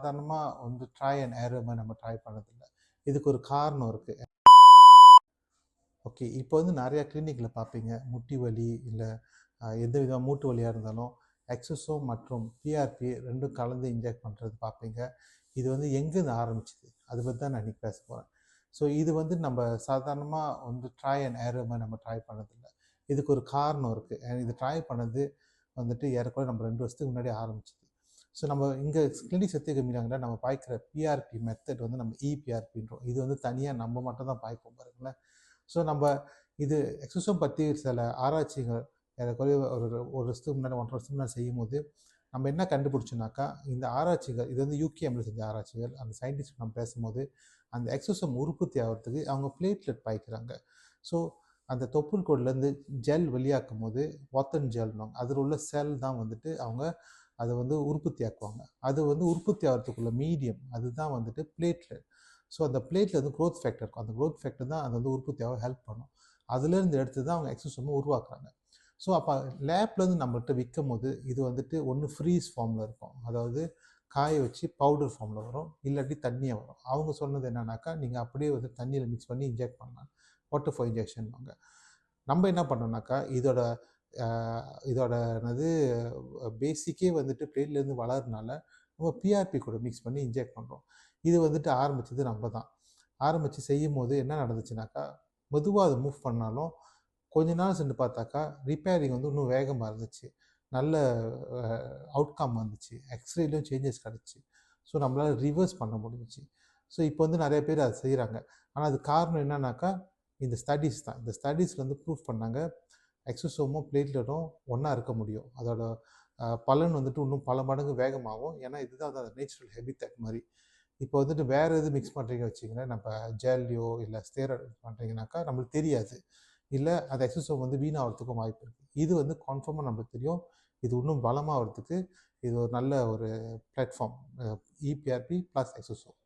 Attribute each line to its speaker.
Speaker 1: சாதாரணமாக வந்து try and error மாதிரி நம்ம ட்ரை பண்ணதில்லை. இதுக்கு ஒரு காரணம் இருக்குது. ஓகே, இப்போ வந்து நிறையா கிளினிக்கில் பார்ப்பீங்க, முட்டி வலி இல்லை எந்த விதமாக மூட்டு வலியாக இருந்தாலும் எக்ஸசோம் மற்றும் பிஆர்பி ரெண்டும் கலந்து இன்ஜெக்ட் பண்ணுறது பார்ப்பீங்க. இது வந்து எங்கேருந்து ஆரம்பிச்சிது அதை பற்றி தான் நான் இன்றைக்கி பேச போகிறேன். ஸோ இது வந்து நம்ம சாதாரணமாக வந்து ட்ரை அண்ட் ஏரர் மாதிரி நம்ம ட்ரை பண்ணதில்லை. இதுக்கு ஒரு காரணம் இருக்குது. இது ட்ரை பண்ணது வந்துட்டு ஏறக்குறைய நம்ம 2 வருஷத்துக்கு முன்னாடி ஆரம்பிச்சிது. ஸோ நம்ம இங்கே கிளினிக் சத்திய கம்மியாங்கிட்ட நம்ம பாய்க்கிற பிஆர்பி மெத்தட் வந்து நம்ம இபிஆர்பின்றோம். இது வந்து தனியாக நம்ம மட்டும் தான் பாய்ப்போம் பாருங்களேன். ஸோ நம்ம இது எக்ஸசோம் பற்றி சில ஆராய்ச்சிகள் ஏறக்குறைய ஒரு வருஷத்துக்கு முன்னாடி 1.5 வருஷத்துக்கு முன்னாடி செய்யும் போது நம்ம என்ன கண்டுபிடிச்சோன்னாக்கா, இந்த ஆராய்ச்சிகள் இது வந்து யூகேஎம்ல செஞ்ச ஆராய்ச்சிகள். அந்த சயின்டிஸ்ட் நம்ம பேசும்போது அந்த எக்ஸசோம் உற்பத்தி ஆகிறதுக்கு அவங்க பிளேட்லெட் பாய்க்கிறாங்க. ஸோ அந்த தொப்புள் கொடிலேருந்து ஜெல் வெளியாக்கும் போது வாத்தன் ஜெல்னுவாங்க, அதில் உள்ள செல் தான் வந்துட்டு அவங்க அதை வந்து உற்பத்தி ஆக்குவாங்க. அது வந்து உற்பத்தி ஆகிறதுக்குள்ள மீடியம் அதுதான் வந்துட்டு பிளேட்லெட். ஸோ அந்த பிளேட்டில் வந்து க்ரோத் ஃபேக்டர் இருக்கும். அந்த க்ரோத் ஃபேக்டர் தான் அது வந்து உற்பத்தியாக ஹெல்ப் பண்ணும். அதுலேருந்து எடுத்து தான் அவங்க எக்ஸசோமை உருவாக்குறாங்க. ஸோ அப்போ லேப்லேருந்து நம்மள்கிட்ட விற்கும் போது இது வந்துட்டு ஒன்று ஃப்ரீஸ் ஃபார்மில் இருக்கும், அதாவது காய வச்சு பவுடர் ஃபார்மில் வரும், இல்லாட்டி தண்ணியாக வரும். அவங்க சொன்னது என்னன்னாக்கா, நீங்கள் அப்படியே வந்து தண்ணியில் மிக்ஸ் பண்ணி இன்ஜெக்ட் பண்ணலாம், வாட்டர் ஃபார் இன்ஜெக்ஷன் வாங்க. நம்ம என்ன பண்ணோம்னாக்கா, இதோட என்னது பேசிக்கே வந்துட்டு பிளேட்லேருந்து வளர்றதுனால நம்ம பிஆர்பி கூட மிக்ஸ் பண்ணி இன்ஜெக்ட் பண்ணுறோம். இது வந்துட்டு ஆரம்பித்தது நம்ம தான். ஆரம்பித்து செய்யும் போது என்ன நடந்துச்சுனாக்கா, மெதுவாக அதை மூவ் பண்ணாலும் கொஞ்ச நாள் சென்று பார்த்தாக்கா ரிப்பேரிங் வந்து இன்னும் வேகமாக இருந்துச்சு, நல்ல அவுட்கம் வந்துச்சு, எக்ஸ்ரேலையும் சேஞ்சஸ் கிடச்சி. ஸோ நம்மளால் ரிவர்ஸ் பண்ண முடிஞ்சிச்சு. ஸோ இப்போ வந்து நிறைய பேர் அதை செய்கிறாங்க. ஆனால் அது காரணம் என்னன்னாக்கா, இந்த ஸ்டடீஸ் தான். இந்த ஸ்டடீஸில் வந்து ப்ரூஃப் பண்ணாங்க எக்ஸசோமும் பிளேட்லெட்டும் ஒன்றா இருக்க முடியும். அதோட பலன் வந்துட்டு இன்னும் பல மடங்கு வேகமாகும். ஏன்னா இதுதான் அந்த நேச்சுரல் ஹெபிட்டட் மாதிரி. இப்போ வந்துட்டு வேறு எது மிக்ஸ் பண்ணுறீங்க வச்சிங்களேன், நம்ம ஜெல்லையோ இல்லை ஸ்டெராய்டு பண்ணுறீங்கனாக்கா நம்மளுக்கு தெரியாது, இல்லை அந்த எக்ஸசோம் வந்து வீணாகிறதுக்கும் வாய்ப்பு இருக்குது. இது வந்து கன்ஃபார்மாக நம்மளுக்கு தெரியும். இது இன்னும் பலமாகிறதுக்கு இது ஒரு நல்ல ஒரு பிளாட்ஃபார்ம், இபிஆர்பி ப்ளஸ் எக்ஸசோம்.